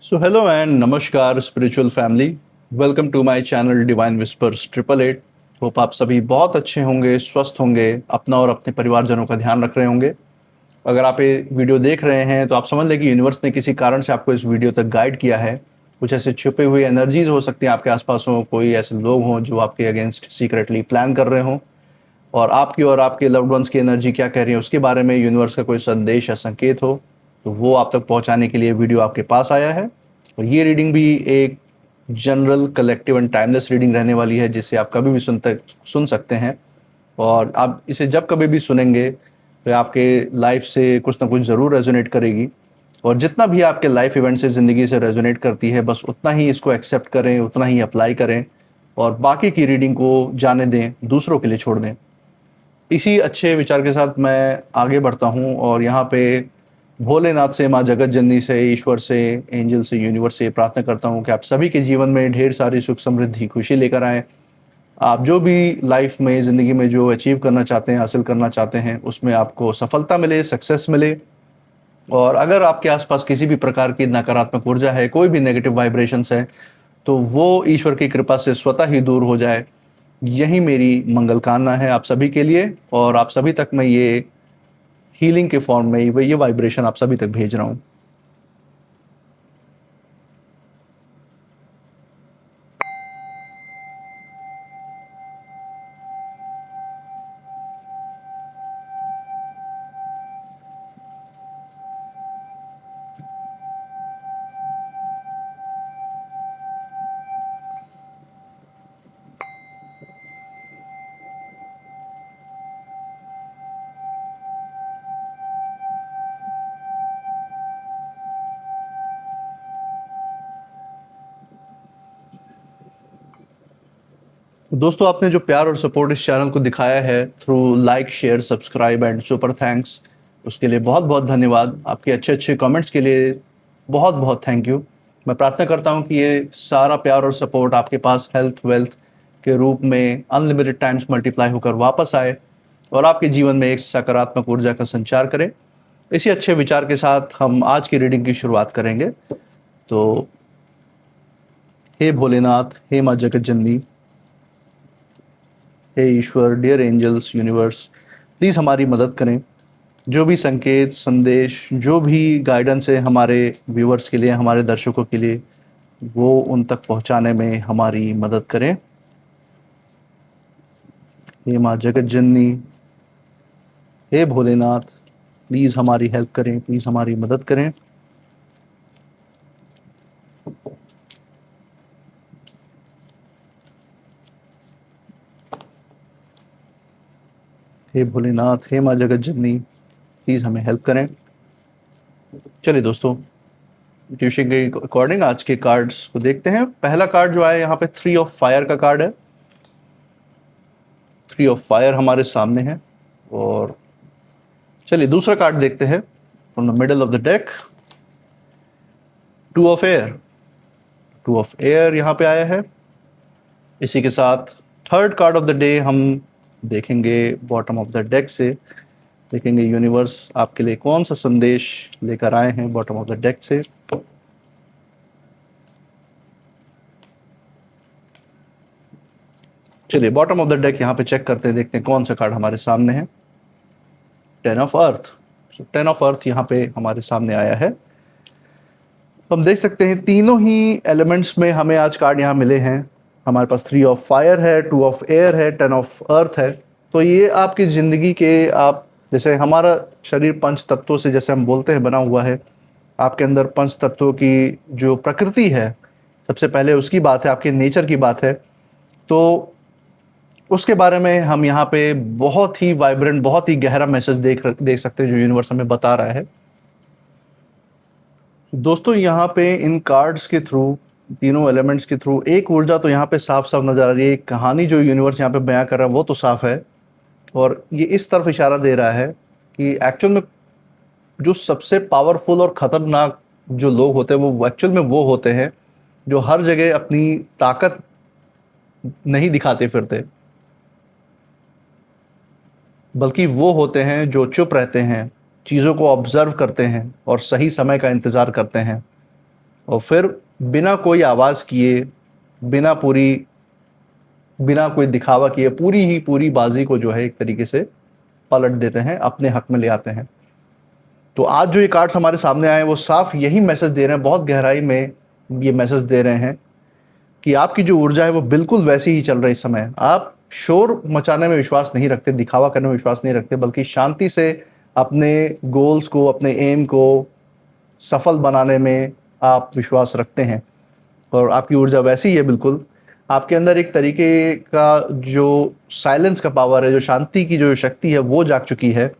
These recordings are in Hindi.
So hello and namaskar spiritual family. Welcome to my channel Divine Whispers 888. Hope आप सभी बहुत अच्छे होंगे, स्वस्थ होंगे, अपना और अपने परिवारजनों का ध्यान रख रहे होंगे। अगर आप ये वीडियो देख रहे हैं तो आप समझ लें कि यूनिवर्स ने किसी कारण से आपको इस वीडियो तक गाइड किया है। कुछ ऐसे छुपे हुए एनर्जीज हो सकती हैं आपके आसपास हो, कोई ऐसे लोग हों जो आपके अगेंस्ट सीक्रेटली प्लान कर रहे हों, और आपकी और आपके लव्ड वंस की एनर्जी क्या कह रही है उसके बारे में यूनिवर्स का कोई संदेश या संकेत हो, तो वो आप तक पहुंचाने के लिए वीडियो आपके पास आया है। और ये रीडिंग भी एक general collective and timeless reading रहने वाली है, जिसे आप कभी भी सुन सकते हैं। और आप इसे जब कभी भी सुनेंगे तो आपके लाइफ से कुछ ना कुछ ज़रूर रेजोनेट करेगी। और जितना भी आपके लाइफ इवेंट से ज़िंदगी से रेजोनेट करती है, बस उतना ही इसको एक्सेप्ट करें, उतना ही अप्लाई करें, और बाकी की रीडिंग को जाने दें, दूसरों के लिए छोड़ दें। इसी अच्छे विचार के साथ मैं आगे बढ़ता हूँ और यहाँ पे भोलेनाथ से, माँ जगत जननी से, ईश्वर से, एंजल से, यूनिवर्स से प्रार्थना करता हूँ कि आप सभी के जीवन में ढेर सारी सुख समृद्धि खुशी लेकर आएँ। आप जो भी लाइफ में, ज़िंदगी में जो अचीव करना चाहते हैं, हासिल करना चाहते हैं, उसमें आपको सफलता मिले, सक्सेस मिले। और अगर आपके आसपास किसी भी प्रकार की नकारात्मक ऊर्जा है, कोई भी नेगेटिव वाइब्रेशंस है, तो वो ईश्वर की कृपा से स्वतः ही दूर हो जाए। यही मेरी मंगल कामना है आप सभी के लिए, और आप सभी तक मैं ये हीलिंग के फॉर्म में ये वाइब्रेशन आप सभी तक भेज रहा हूँ। दोस्तों, आपने जो प्यार और सपोर्ट इस चैनल को दिखाया है through like, share, subscribe and super thanks, उसके लिए बहुत बहुत धन्यवाद। आपके अच्छे अच्छे कमेंट्स के लिए बहुत बहुत थैंक यू। मैं प्रार्थना करता हूँ कि ये सारा प्यार और सपोर्ट आपके पास हेल्थ वेल्थ के रूप में अनलिमिटेड टाइम्स मल्टीप्लाई होकर वापस आए और आपके जीवन में एक सकारात्मक ऊर्जा का संचार करे। इसी अच्छे विचार के साथ हम आज की रीडिंग की शुरुआत करेंगे। तो हे भोलेनाथ, हे माँ जगत जननी, हे ईश्वर, डियर एंजल्स, यूनिवर्स, प्लीज़ हमारी मदद करें। जो भी संकेत, संदेश, जो भी गाइडेंस है हमारे व्यूअर्स के लिए, हमारे दर्शकों के लिए, वो उन तक पहुंचाने में हमारी मदद करें। हे माँ जगत जननी, हे भोलेनाथ, प्लीज़ हमारी हेल्प करें, प्लीज़ हमारी मदद करें। हे भोलेनाथ, हे माँ जगत जननी, प्लीज़ हमें हेल्प करें। चलिए दोस्तों, ट्यूशन के अकॉर्डिंग आज के कार्ड्स को देखते हैं। पहला कार्ड जो आया यहाँ पे 3 ऑफ फायर का कार्ड है। 3 ऑफ फायर हमारे सामने है। और चलिए दूसरा कार्ड देखते हैं from the middle of the deck. 2 of air. 2 of air यहाँ पे आया है। इसी के साथ third card of the day हम देखेंगे बॉटम ऑफ द डेक से। देखेंगे यूनिवर्स आपके लिए कौन सा संदेश लेकर आए हैं बॉटम ऑफ द डेक से। चलिए बॉटम ऑफ द डेक यहाँ पे चेक करते हैं, देखते हैं कौन सा कार्ड हमारे सामने है। 10 ऑफ अर्थ। 10 ऑफ अर्थ यहाँ पे हमारे सामने आया है। तो हम देख सकते हैं तीनों ही एलिमेंट्स में हमें आज कार्ड यहाँ मिले हैं। हमारे पास 3 ऑफ फायर है, 2 ऑफ एयर है, 10 ऑफ अर्थ है। तो ये आपकी ज़िंदगी के, आप जैसे हमारा शरीर पंच तत्वों से, जैसे हम बोलते हैं, बना हुआ है। आपके अंदर पंच तत्वों की जो प्रकृति है, सबसे पहले उसकी बात है, आपके नेचर की बात है। तो उसके बारे में हम यहाँ पे बहुत ही वाइब्रेंट, बहुत ही गहरा मैसेज देख सकते हैं जो यूनिवर्स हमें बता रहा है। दोस्तों, यहाँ पे इन कार्ड्स के थ्रू, तीनों एलिमेंट्स के थ्रू एक ऊर्जा तो यहाँ पे साफ साफ नजर आ रही है। एक कहानी जो यूनिवर्स यहाँ पे बयां कर रहा है वो तो साफ है, और ये इस तरफ इशारा दे रहा है कि एक्चुअल में जो सबसे पावरफुल और खतरनाक जो लोग होते हैं वो एक्चुअल में वो होते हैं जो हर जगह अपनी ताकत नहीं दिखाते फिरते, बल्कि वो होते हैं जो चुप रहते हैं, चीज़ों को ऑब्जर्व करते हैं और सही समय का इंतज़ार करते हैं। और फिर बिना कोई आवाज़ किए, बिना कोई दिखावा किए पूरी ही पूरी बाजी को जो है एक तरीके से पलट देते हैं, अपने हक में ले आते हैं। तो आज जो ये कार्ड्स हमारे सामने आए वो साफ यही मैसेज दे रहे हैं, बहुत गहराई में ये मैसेज दे रहे हैं कि आपकी जो ऊर्जा है वो बिल्कुल वैसी ही चल रही इस समय। आप शोर मचाने में विश्वास नहीं रखते, दिखावा करने में विश्वास नहीं रखते, बल्कि शांति से अपने गोल्स को, अपने एम को सफल बनाने में आप विश्वास रखते हैं। और आपकी ऊर्जा वैसी ही है बिल्कुल। आपके अंदर एक तरीके का जो साइलेंस का पावर है, जो शांति की जो शक्ति है वो जाग चुकी है।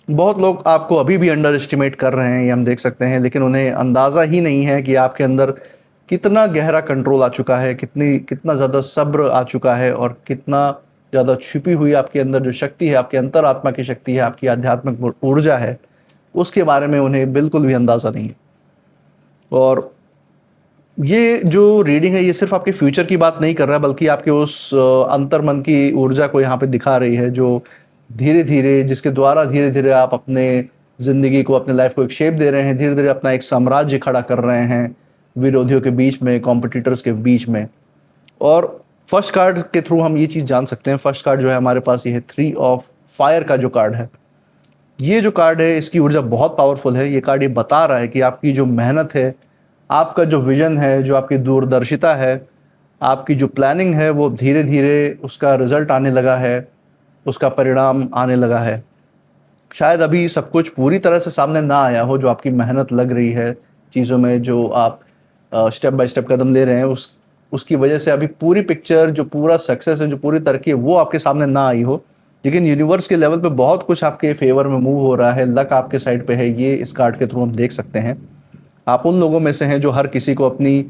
बहुत लोग आपको अभी भी अंडर एस्टिमेट कर रहे हैं, ये हम देख सकते हैं, लेकिन उन्हें अंदाज़ा ही नहीं है कि आपके अंदर कितना गहरा कंट्रोल आ चुका है, कितना ज़्यादा सब्र आ चुका है, और कितना ज़्यादा छिपी हुई आपके अंदर जो शक्ति है, आपके अंतरात्मा की शक्ति है, आपकी आध्यात्मिक ऊर्जा है, उसके बारे में उन्हें बिल्कुल भी अंदाज़ा नहीं है। और ये जो रीडिंग है ये सिर्फ आपके फ्यूचर की बात नहीं कर रहा, बल्कि आपके उस अंतर्मन की ऊर्जा को यहाँ पे दिखा रही है, जो धीरे धीरे, जिसके द्वारा धीरे धीरे आप अपने ज़िंदगी को, अपने लाइफ को एक शेप दे रहे हैं, धीरे धीरे अपना एक साम्राज्य खड़ा कर रहे हैं विरोधियों के बीच में, कॉम्पिटिटर्स के बीच में। और फर्स्ट कार्ड के थ्रू हम ये चीज़ जान सकते हैं। फर्स्ट कार्ड जो है हमारे पास, ये है 3 ऑफ फायर का जो कार्ड है। ये जो कार्ड है इसकी ऊर्जा बहुत पावरफुल है। ये कार्ड ये बता रहा है कि आपकी जो मेहनत है, आपका जो विजन है, जो आपकी दूरदर्शिता है, आपकी जो प्लानिंग है, वो धीरे धीरे उसका रिजल्ट आने लगा है, उसका परिणाम आने लगा है। शायद अभी सब कुछ पूरी तरह से सामने ना आया हो, जो आपकी मेहनत लग रही है चीज़ों में, जो आप स्टेप बाय स्टेप कदम ले रहे हैं, उसकी वजह से अभी पूरी पिक्चर, जो पूरा सक्सेस है, जो पूरी तरक्की है, वो आपके सामने ना आई हो। लेकिन यूनिवर्स के लेवल पे बहुत कुछ आपके फेवर में मूव हो रहा है, लक आपके साइड पे है, ये इस कार्ड के थ्रू हम देख सकते हैं। आप उन लोगों में से हैं जो हर किसी को अपनी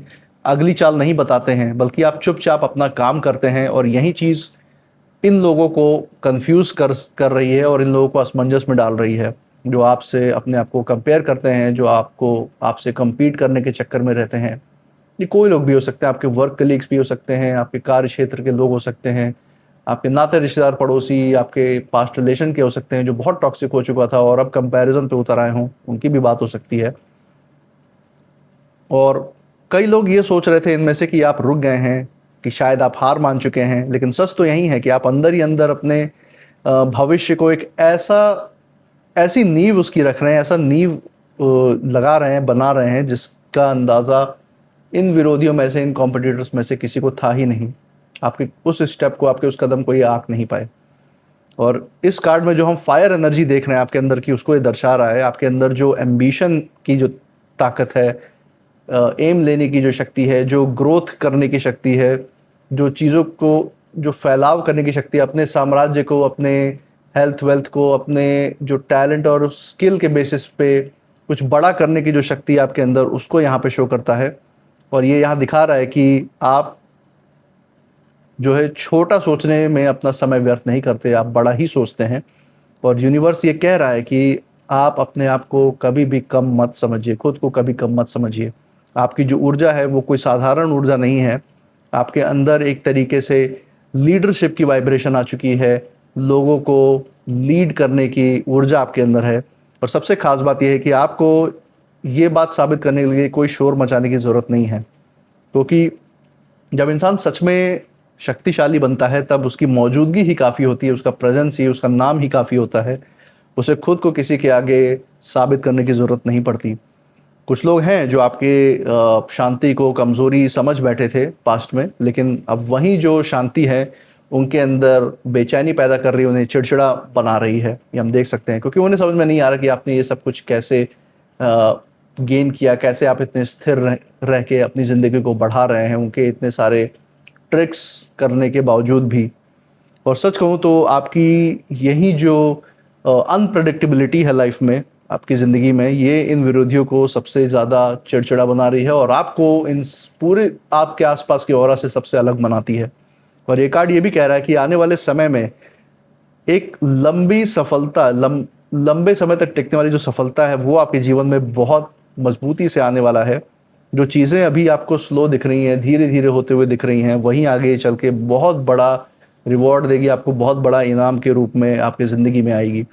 अगली चाल नहीं बताते हैं, बल्कि आप चुपचाप अपना काम करते हैं, और यही चीज़ इन लोगों को कंफ्यूज कर रही है और इन लोगों को असमंजस में डाल रही है, जो आपसे अपने आप को कंपेयर करते हैं, जो आपसे compete करने के चक्कर में रहते हैं। ये कोई लोग भी हो सकते हैं, आपके वर्क कलीग्स भी हो सकते हैं, आपके कार्य क्षेत्र के लोग हो सकते हैं, आपके नाते रिश्तेदार, पड़ोसी, आपके पास्ट रिलेशन के हो सकते हैं, जो बहुत टॉक्सिक हो चुका था और अब कंपैरिजन पे उतर आए हों, उनकी भी बात हो सकती है। और कई लोग ये सोच रहे थे इनमें से कि आप रुक गए हैं, कि शायद आप हार मान चुके हैं, लेकिन सच तो यही है कि आप अंदर ही अंदर अपने भविष्य को एक ऐसी नींव उसकी रख रहे हैं, ऐसा नींव लगा रहे हैं, बना रहे हैं, जिसका अंदाज़ा इन विरोधियों में से, इन कॉम्पिटिटर्स में से किसी को था ही नहीं। आपके उस स्टेप को, आपके उस कदम को ये आंक नहीं पाए। और इस कार्ड में जो हम फायर एनर्जी देख रहे हैं आपके अंदर की, उसको ये दर्शा रहा है। आपके अंदर जो एम्बिशन की जो ताकत है, एम लेने की जो शक्ति है, जो ग्रोथ करने की शक्ति है, जो चीज़ों को, जो फैलाव करने की शक्ति है, अपने साम्राज्य को, अपने हेल्थ वेल्थ को, अपने जो टैलेंट और स्किल के बेसिस पे कुछ बड़ा करने की जो शक्ति है आपके अंदर, उसको यहाँ पे शो करता है। और ये यहाँ दिखा रहा है कि आप जो है छोटा सोचने में अपना समय व्यर्थ नहीं करते, आप बड़ा ही सोचते हैं। और यूनिवर्स ये कह रहा है कि आप अपने आप को कभी भी कम मत समझिए, खुद को कभी कम मत समझिए। आपकी जो ऊर्जा है वो कोई साधारण ऊर्जा नहीं है। आपके अंदर एक तरीके से लीडरशिप की वाइब्रेशन आ चुकी है, लोगों को लीड करने की ऊर्जा आपके अंदर है। और सबसे खास बात यह है कि आपको ये बात साबित करने के लिए कोई शोर मचाने की ज़रूरत नहीं है, क्योंकि जब इंसान सच में शक्तिशाली बनता है तब उसकी मौजूदगी ही काफ़ी होती है, उसका प्रेजेंस ही, उसका नाम ही काफ़ी होता है। उसे खुद को किसी के आगे साबित करने की ज़रूरत नहीं पड़ती। कुछ लोग हैं जो आपके शांति को कमज़ोरी समझ बैठे थे पास्ट में, लेकिन अब वही जो शांति है उनके अंदर बेचैनी पैदा कर रही है, उन्हें चिड़चिड़ा बना रही है, ये हम देख सकते हैं। क्योंकि उन्हें समझ में नहीं आ रहा कि आपने ये सब कुछ कैसे गेन किया, कैसे आप इतने स्थिर रह के अपनी ज़िंदगी को बढ़ा रहे हैं, उनके इतने सारे ट्रिक्स करने के बावजूद भी। और सच कहूँ तो आपकी यही जो अनप्रडिक्टेबिलिटी है लाइफ में, आपकी ज़िंदगी में, ये इन विरोधियों को सबसे ज़्यादा चिड़चिड़ा बना रही है और आपको इन पूरे आपके आसपास की ऑरा से सबसे अलग बनाती है। और ये कार्ड ये भी कह रहा है कि आने वाले समय में एक लंबी सफलता, लंबे समय तक टिकने वाली जो सफलता है वो आपके जीवन में बहुत मजबूती से आने वाला है। जो चीज़ें अभी आपको स्लो दिख रही हैं, धीरे धीरे होते हुए दिख रही हैं, वहीं आगे चल के बहुत बड़ा रिवॉर्ड देगी आपको, बहुत बड़ा इनाम के रूप में आपकी ज़िंदगी में आएगी।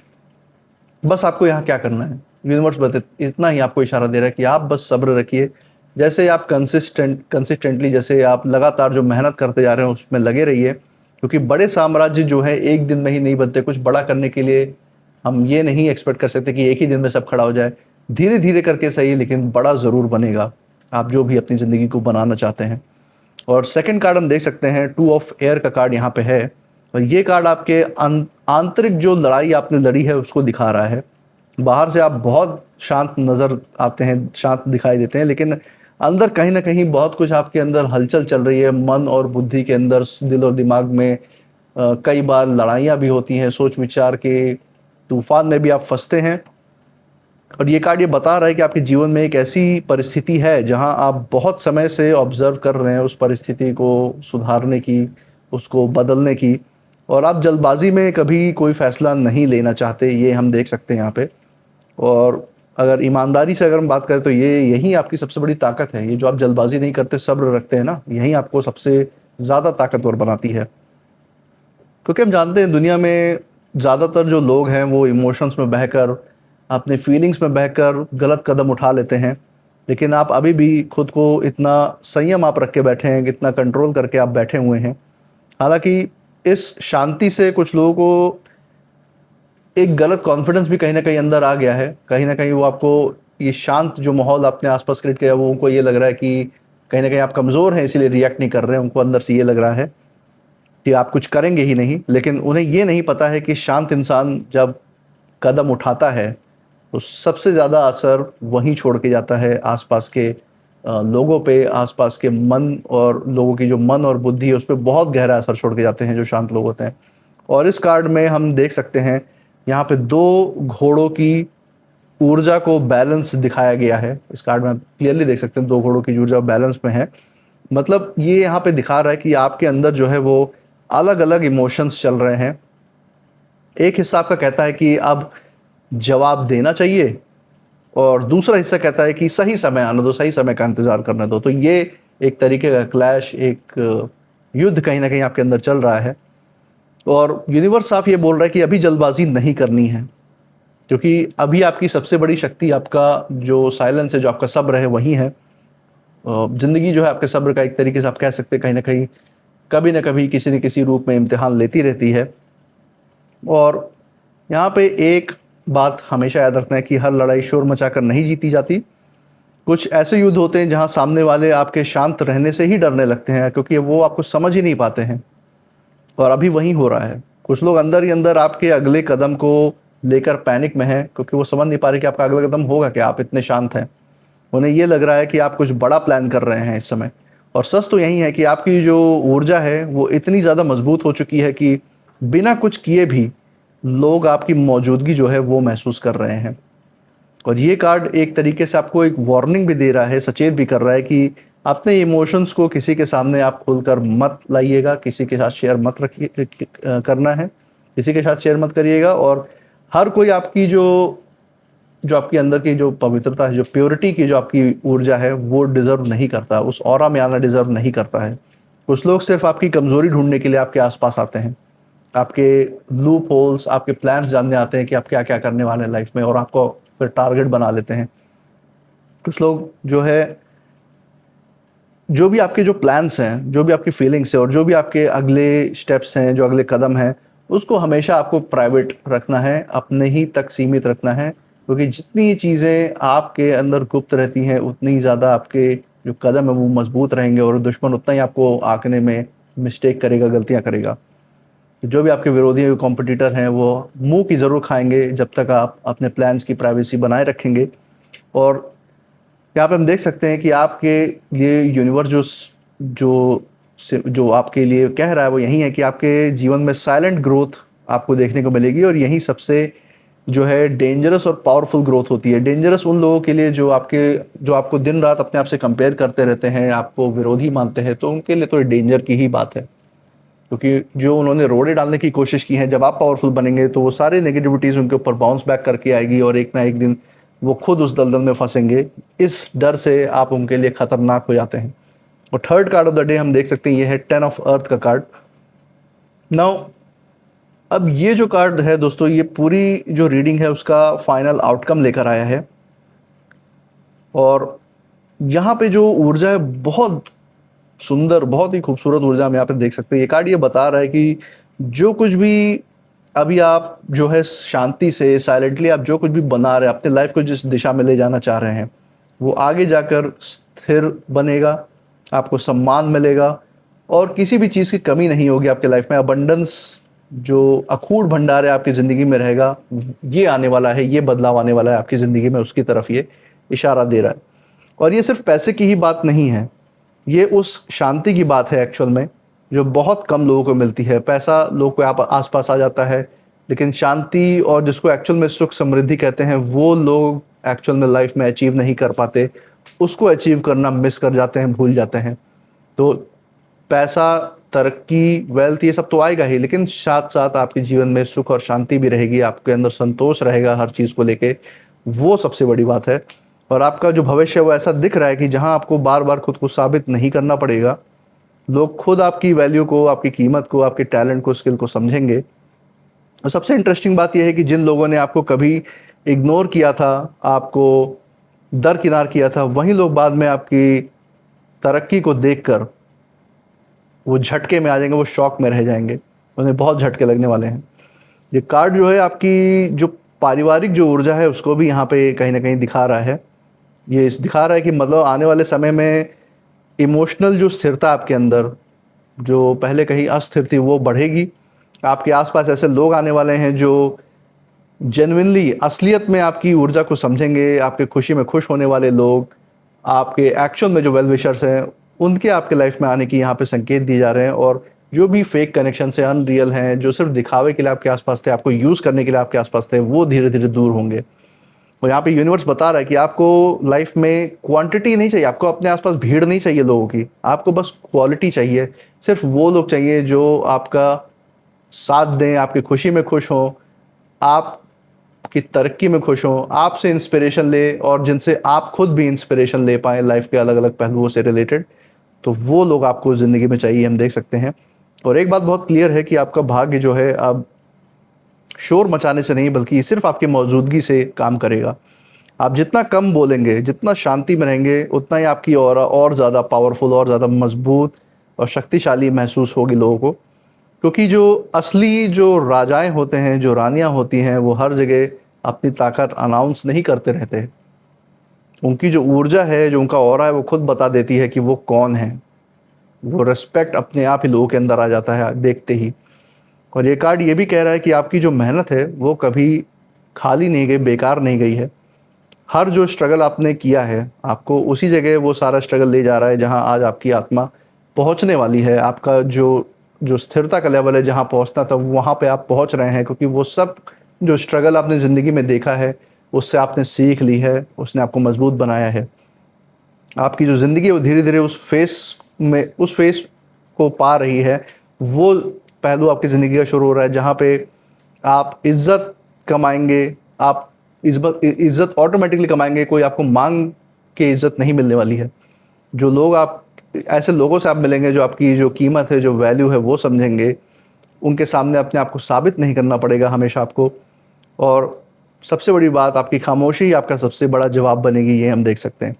बस आपको यहाँ क्या करना है, यूनिवर्स बता इतना ही आपको इशारा दे रहा है कि आप बस सब्र रखिए, जैसे आप कंसिस्टेंटली जैसे आप लगातार जो मेहनत करते जा रहे हैं उसमें लगे रहिए, क्योंकि बड़े साम्राज्य जो है एक दिन में ही नहीं बनते। कुछ बड़ा करने के लिए हम ये नहीं एक्सपेक्ट कर सकते कि एक ही दिन में सब खड़ा हो जाए। धीरे धीरे करके सही, लेकिन बड़ा ज़रूर बनेगा आप जो भी अपनी ज़िंदगी को बनाना चाहते हैं। और सेकंड कार्ड हम देख सकते हैं, टू ऑफ एयर का कार्ड यहाँ पे है, और ये कार्ड आपके आंतरिक जो लड़ाई आपने लड़ी है उसको दिखा रहा है। बाहर से आप बहुत शांत नज़र आते हैं, शांत दिखाई देते हैं, लेकिन अंदर कहीं ना कहीं बहुत कुछ आपके अंदर हलचल चल रही है। मन और बुद्धि के अंदर, दिल और दिमाग में कई बार लड़ाइयाँ भी होती हैं, सोच विचार के तूफान में भी आप फंसते हैं। और ये कार्ड ये बता रहा है कि आपके जीवन में एक ऐसी परिस्थिति है जहां आप बहुत समय से ऑब्जर्व कर रहे हैं उस परिस्थिति को सुधारने की, उसको बदलने की, और आप जल्दबाजी में कभी कोई फैसला नहीं लेना चाहते, ये हम देख सकते हैं यहाँ पे। और अगर ईमानदारी से अगर हम बात करें तो ये यही आपकी सबसे बड़ी ताकत है। ये जो आप जल्दबाजी नहीं करते, सब्र रखते हैं ना, यही आपको सबसे ज़्यादा ताकतवर बनाती है। क्योंकि हम जानते हैं दुनिया में ज़्यादातर जो लोग हैं वो इमोशंस में बहकर, अपने फीलिंग्स में बहकर गलत कदम उठा लेते हैं। लेकिन आप अभी भी खुद को इतना संयम आप रख के बैठे हैं, इतना कंट्रोल करके आप बैठे हुए हैं। हालांकि इस शांति से कुछ लोगों को एक गलत कॉन्फिडेंस भी कहीं ना कहीं अंदर आ गया है। कहीं ना कहीं वो आपको, ये शांत जो माहौल आपने आसपास क्रिएट किया, वो उनको ये लग रहा है कि कहीं ना कहीं आप कमज़ोर हैं, इसीलिए रिएक्ट नहीं कर रहे हैं। उनको अंदर से ये लग रहा है कि आप कुछ करेंगे ही नहीं। लेकिन उन्हें ये नहीं पता है कि शांत इंसान जब कदम उठाता है तो सबसे ज़्यादा असर वहीं छोड़ के जाता है, आसपास के लोगों पे, आसपास के मन, और लोगों की जो मन और बुद्धि है उस पर बहुत गहरा असर छोड़ के जाते हैं जो शांत लोग होते हैं। और इस कार्ड में हम देख सकते हैं यहाँ पे दो घोड़ों की ऊर्जा को बैलेंस दिखाया गया है। इस कार्ड में आप क्लियरली देख सकते हैं दो घोड़ों की ऊर्जा बैलेंस में है। मतलब ये यहाँ पे दिखा रहा है कि आपके अंदर जो है वो अलग अलग इमोशंस चल रहे हैं। एक हिस्सा आपका कहता है कि अब जवाब देना चाहिए, और दूसरा हिस्सा कहता है कि सही समय आने दो, सही समय का इंतजार करने दो। तो ये एक तरीके का क्लैश, एक युद्ध कहीं ना कहीं आपके अंदर चल रहा है। और यूनिवर्स साफ ये बोल रहा है कि अभी जल्दबाजी नहीं करनी है, क्योंकि अभी आपकी सबसे बड़ी शक्ति आपका जो साइलेंस है, जो आपका सब्र है, वही है। ज़िंदगी जो है आपके सब्र का एक तरीके से आप कह सकते हैं कहीं कभी ना कभी किसी न किसी रूप में इम्तिहान लेती रहती है। और यहाँ पे एक बात हमेशा याद रखना है कि हर लड़ाई शोर मचाकर नहीं जीती जाती। कुछ ऐसे युद्ध होते हैं जहाँ सामने वाले आपके शांत रहने से ही डरने लगते हैं, क्योंकि वो आपको समझ ही नहीं पाते हैं। और अभी वही हो रहा है। कुछ लोग अंदर ही अंदर आपके अगले कदम को लेकर पैनिक में हैं, क्योंकि वो समझ नहीं पा रहे कि आपका अगला कदम होगा क्या, आप इतने शांत हैं। उन्हें ये लग रहा है कि आप कुछ बड़ा प्लान कर रहे हैं इस समय। और सच तो यही है कि आपकी जो ऊर्जा है वो इतनी ज़्यादा मजबूत हो चुकी है कि बिना कुछ किए भी लोग आपकी मौजूदगी जो है वो महसूस कर रहे हैं। और ये कार्ड एक तरीके से आपको एक वार्निंग भी दे रहा है, सचेत भी कर रहा है कि अपने इमोशंस को किसी के सामने आप खुलकर मत लाइएगा, किसी के साथ शेयर मत रखिए, करना है किसी के साथ शेयर मत करिएगा। और हर कोई आपकी जो जो आपके अंदर की जो पवित्रता है, जो प्योरिटी की जो आपकी ऊर्जा है, वो डिज़र्व नहीं करता, उस ऑरा में आना डिज़र्व नहीं करता है। कुछ लोग सिर्फ आपकी कमज़ोरी ढूंढने के लिए आपके आसपास आते हैं, आपके लूप होल्स, आपके प्लान्स जानने आते हैं कि आप क्या क्या करने वाले हैं लाइफ में, और आपको फिर टारगेट बना लेते हैं। कुछ लोग जो है, जो भी आपके जो प्लान्स हैं, जो भी आपकी फीलिंग्स है, और जो भी आपके अगले स्टेप्स हैं, जो अगले कदम हैं, उसको हमेशा आपको प्राइवेट रखना है, अपने ही तक सीमित रखना है। क्योंकि जितनी चीज़ें आपके अंदर गुप्त रहती हैं उतनी ज़्यादा आपके जो कदम है वो मजबूत रहेंगे, और दुश्मन उतना ही आपको आंकने में मिस्टेक करेगा, गलतियाँ करेगा। जो भी आपके विरोधी कॉम्पिटिटर हैं वो मुंह की ज़रूर खाएंगे जब तक आप अपने प्लान्स की प्राइवेसी बनाए रखेंगे। और यहाँ पे हम देख सकते हैं कि आपके लिए यूनिवर्स जो जो आपके लिए कह रहा है वो यही है कि आपके जीवन में साइलेंट ग्रोथ आपको देखने को मिलेगी, और यही सबसे जो है डेंजरस और पावरफुल ग्रोथ होती है। डेंजरस उन लोगों के लिए जो आपको दिन रात अपने आप से कंपेयर करते रहते हैं, आपको विरोधी मानते हैं, तो उनके लिए तो डेंजर की ही बात है। क्योंकि जो उन्होंने रोड़े डालने की कोशिश की है, जब आप पावरफुल बनेंगे तो वो सारे नेगेटिविटीज़ उनके ऊपर बाउंस बैक करके आएगी, और एक ना एक दिन वो खुद उस दलदल में फंसेंगे। इस डर से आप उनके लिए खतरनाक हो जाते हैं। और third card of the day हम देख सकते हैं, ये है 10 ऑफ अर्थ का कार्ड। नाउ अब ये जो कार्ड है दोस्तों, ये पूरी जो रीडिंग है उसका फाइनल आउटकम लेकर आया है। और यहाँ पे जो ऊर्जा है बहुत सुंदर, बहुत ही खूबसूरत ऊर्जा हम यहाँ पे देख सकते हैं। ये कार्ड ये बता रहा है कि जो कुछ भी अभी आप जो है शांति से साइलेंटली आप जो कुछ भी बना रहे हैं, अपने लाइफ को जिस दिशा में ले जाना चाह रहे हैं, वो आगे जाकर स्थिर बनेगा, आपको सम्मान मिलेगा और किसी भी चीज़ की कमी नहीं होगी आपके लाइफ में। अबंडेंस जो अखूट भंडार है आपकी ज़िंदगी में रहेगा, ये आने वाला है, ये बदलाव आने वाला है आपकी ज़िंदगी में, उसकी तरफ ये इशारा दे रहा है। और ये सिर्फ पैसे की ही बात नहीं है, ये उस शांति की बात है एक्चुअल में, जो बहुत कम लोगों को मिलती है। पैसा लोगों के आप आसपास आ जाता है, लेकिन शांति और जिसको एक्चुअल में सुख समृद्धि कहते हैं, वो लोग एक्चुअल में लाइफ में अचीव नहीं कर पाते, उसको अचीव करना मिस कर जाते हैं, भूल जाते हैं। तो पैसा, तरक्की, वेल्थ ये सब तो आएगा ही, लेकिन साथ साथ आपके जीवन में सुख और शांति भी रहेगी, आपके अंदर संतोष रहेगा हर चीज़ को लेके, वो सबसे बड़ी बात है। और आपका जो भविष्य है वो ऐसा दिख रहा है कि जहां आपको बार बार खुद को साबित नहीं करना पड़ेगा, लोग खुद आपकी वैल्यू को, आपकी कीमत को, आपके टैलेंट को, स्किल को समझेंगे। और सबसे इंटरेस्टिंग बात यह है कि जिन लोगों ने आपको कभी इग्नोर किया था, आपको दरकिनार किया था, वही लोग बाद में आपकी तरक्की को देखकर वो झटके में आ जाएंगे, वो शॉक में रह जाएंगे, उन्हें बहुत झटके लगने वाले हैं। ये कार्ड जो है आपकी जो पारिवारिक जो ऊर्जा है उसको भी यहाँ पे कहीं ना कहीं दिखा रहा है। ये दिखा रहा है कि मतलब आने वाले समय में इमोशनल जो स्थिरता आपके अंदर, जो पहले कहीं अस्थिर थी, वो बढ़ेगी। आपके आसपास ऐसे लोग आने वाले हैं जो जेन्युइनली असलियत में आपकी ऊर्जा को समझेंगे, आपके खुशी में खुश होने वाले लोग, आपके एक्चुअल में जो वेल विशर्स हैं, उनके आपके लाइफ में आने की यहाँ पे संकेत दिए जा रहे हैं। और जो भी फेक कनेक्शन से अनरियल हैं, जो सिर्फ दिखावे के लिए आपके आसपास थे, आपको यूज़ करने के लिए आपके आसपास थे, वो धीरे धीरे दूर होंगे। और यहाँ पे यूनिवर्स बता रहा है कि आपको लाइफ में क्वांटिटी नहीं चाहिए, आपको अपने आसपास भीड़ नहीं चाहिए लोगों की, आपको बस क्वालिटी चाहिए। सिर्फ वो लोग चाहिए जो आपका साथ दें, आपकी खुशी में खुश हों, आपकी तरक्की में खुश हों, आपसे इंस्पिरेशन ले और जिनसे आप खुद भी इंस्पिरेशन ले पाएँ लाइफ के अलग अलग पहलुओं से रिलेटेड। तो वो लोग आपको ज़िंदगी में चाहिए, हम देख सकते हैं। और एक बात बहुत क्लियर है कि आपका भाग्य जो है अब शोर मचाने से नहीं, बल्कि सिर्फ आपकी मौजूदगी से काम करेगा। आप जितना कम बोलेंगे, जितना शांति में रहेंगे, उतना ही आपकी ऑरा और ज़्यादा पावरफुल और ज़्यादा मजबूत और शक्तिशाली महसूस होगी लोगों को। क्योंकि जो असली जो राजाएं होते हैं, जो रानियां होती हैं, वो हर जगह अपनी ताकत अनाउंस नहीं करते रहते। उनकी जो ऊर्जा है, जो उनका ऑरा है, वो खुद बता देती है कि वो कौन है। वो रिस्पेक्ट अपने आप ही लोगों के अंदर आ जाता है देखते ही। और ये कार्ड ये भी कह रहा है कि आपकी जो मेहनत है वो कभी खाली नहीं गई, बेकार नहीं गई है। हर जो स्ट्रगल आपने किया है, आपको उसी जगह वो सारा स्ट्रगल ले जा रहा है जहां आज आपकी आत्मा पहुंचने वाली है। आपका जो जो स्थिरता का लेवल है, जहां पहुंचना था वहां पे आप पहुंच रहे हैं, क्योंकि वो सब जो स्ट्रगल आपने ज़िंदगी में देखा है उससे आपने सीख ली है, उसने आपको मजबूत बनाया है। आपकी जो ज़िंदगी है वो धीरे धीरे उस फेस को पा रही है। वो पहलू आपकी ज़िंदगी का शुरू हो रहा है जहाँ पे आप इज्जत कमाएंगे, आप इज्जत ऑटोमेटिकली कमाएंगे, कोई आपको मांग के इज्जत नहीं मिलने वाली है। जो लोग आप ऐसे लोगों से आप मिलेंगे जो आपकी जो कीमत है, जो वैल्यू है, वो समझेंगे। उनके सामने अपने आप को साबित नहीं करना पड़ेगा हमेशा आपको। और सबसे बड़ी बात, आपकी खामोशी आपका सबसे बड़ा जवाब बनेगी, ये हम देख सकते हैं।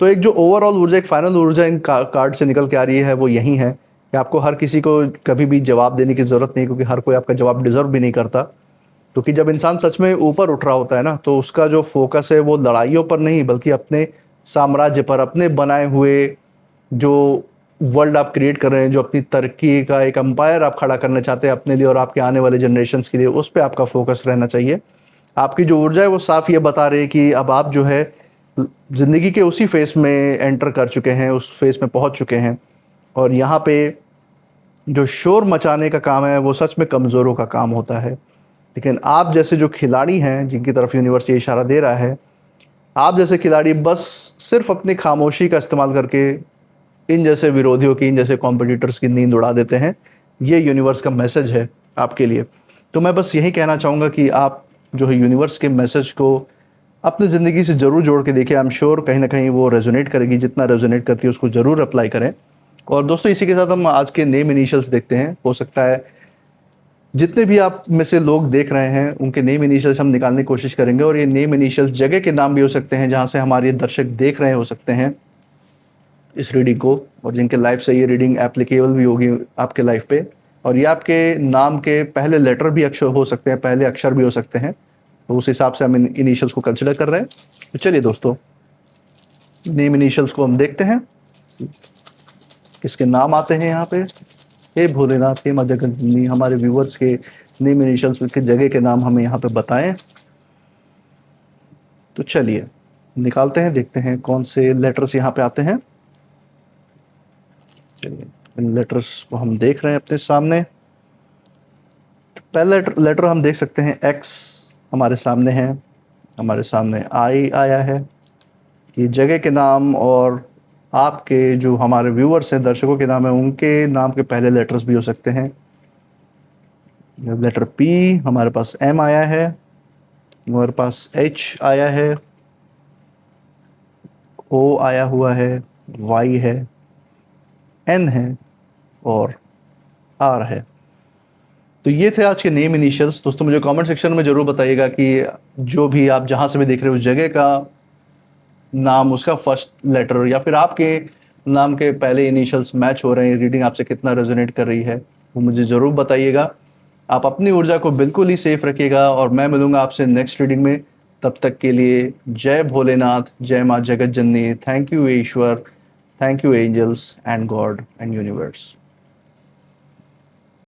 तो एक जो ओवरऑल ऊर्जा, एक फाइनल ऊर्जा इन कार्ड से निकल के आ रही है, वो यही है कि आपको हर किसी को कभी भी जवाब देने की ज़रूरत नहीं, क्योंकि हर कोई आपका जवाब डिज़र्व भी नहीं करता। क्योंकि जब इंसान सच में ऊपर उठ रहा होता है ना, तो उसका जो फोकस है वो लड़ाइयों पर नहीं, बल्कि अपने साम्राज्य पर, अपने बनाए हुए जो वर्ल्ड आप क्रिएट कर रहे हैं, जो अपनी तरक्की का एक एम्पायर आप खड़ा करना चाहते हैं अपने लिए और आपके आने वाले जनरेशन्स के लिए, उस पर आपका फोकस रहना चाहिए। आपकी जो ऊर्जा है वो साफ ये बता रही है कि अब आप जो है ज़िंदगी के उसी फेस में एंटर कर चुके हैं, उस फेस में पहुंच चुके हैं। और यहाँ पे जो शोर मचाने का काम है वो सच में कमज़ोरों का काम होता है। लेकिन आप जैसे जो खिलाड़ी हैं, जिनकी तरफ यूनिवर्स ये इशारा दे रहा है, आप जैसे खिलाड़ी बस सिर्फ अपनी खामोशी का इस्तेमाल करके इन जैसे विरोधियों की, इन जैसे कॉम्पिटिटर्स की नींद उड़ा देते हैं। ये यूनिवर्स का मैसेज है आपके लिए। तो मैं बस यही कहना चाहूँगा कि आप जो है यूनिवर्स के मैसेज को अपनी ज़िंदगी से ज़रूर जोड़ के देखिए। आई एम श्योर कहीं ना कहीं वो रेजोनेट करेगी, जितना रेजोनेट करती है उसको ज़रूर अप्लाई करें। और दोस्तों, इसी के साथ हम आज के नेम इनिशियल्स देखते हैं। हो सकता है जितने भी आप में से लोग देख रहे हैं उनके नेम इनिशियल्स हम निकालने की कोशिश करेंगे। और ये नेम इनिशियल्स जगह के नाम भी हो सकते हैं जहाँ से हमारे दर्शक देख रहे हो सकते हैं। इस रीडिंग को, और जिनके लाइफ से ये रीडिंग एप्लीकेबल भी होगी आपके लाइफ पे। और ये आपके नाम के पहले लेटर भी अक्षर हो सकते हैं, पहले अक्षर भी हो सकते हैं, तो उस हिसाब से हम इनिशियल्स को कंसिडर कर रहे हैं। तो चलिए दोस्तों, नेम इनिशियल्स को हम देखते हैं किसके नाम आते हैं यहाँ पे। हे भोलेनाथ, हे माँ जगन्नी, हमारे व्यूवर्स के नेम इनिशियल्स के जगह के नाम हमें यहाँ पे बताएं। तो चलिए निकालते हैं, देखते हैं कौन से लेटर्स यहाँ पे आते हैं। चलिए इन लेटर्स को हम देख रहे हैं अपने सामने। पहला लेटर हम देख सकते हैं एक्स हमारे सामने है, हमारे सामने आई आया है। ये जगह के नाम और आपके जो हमारे व्यूअर्स हैं, दर्शकों के नाम है, उनके नाम के पहले लेटर्स भी हो सकते हैं। लेटर पी, हमारे पास एम आया है, हमारे पास एच आया है, ओ आया हुआ है, वाई है, एन है और आर है। तो ये थे आज के नेम इनिशियल्स। दोस्तों मुझे कमेंट सेक्शन में ज़रूर बताइएगा कि जो भी आप जहाँ से भी देख रहे हो उस जगह का नाम, उसका फर्स्ट लेटर या फिर आपके नाम के पहले इनिशियल्स मैच हो रहे हैं, रीडिंग आपसे कितना रेजोनेट कर रही है, वो मुझे ज़रूर बताइएगा। आप अपनी ऊर्जा को बिल्कुल ही सेफ रखिएगा और मैं मिलूंगा आपसे नेक्स्ट रीडिंग में। तब तक के लिए जय भोलेनाथ, जय माँ जगत जननी, थैंक यू ईश्वर, thank you angels and god and universe.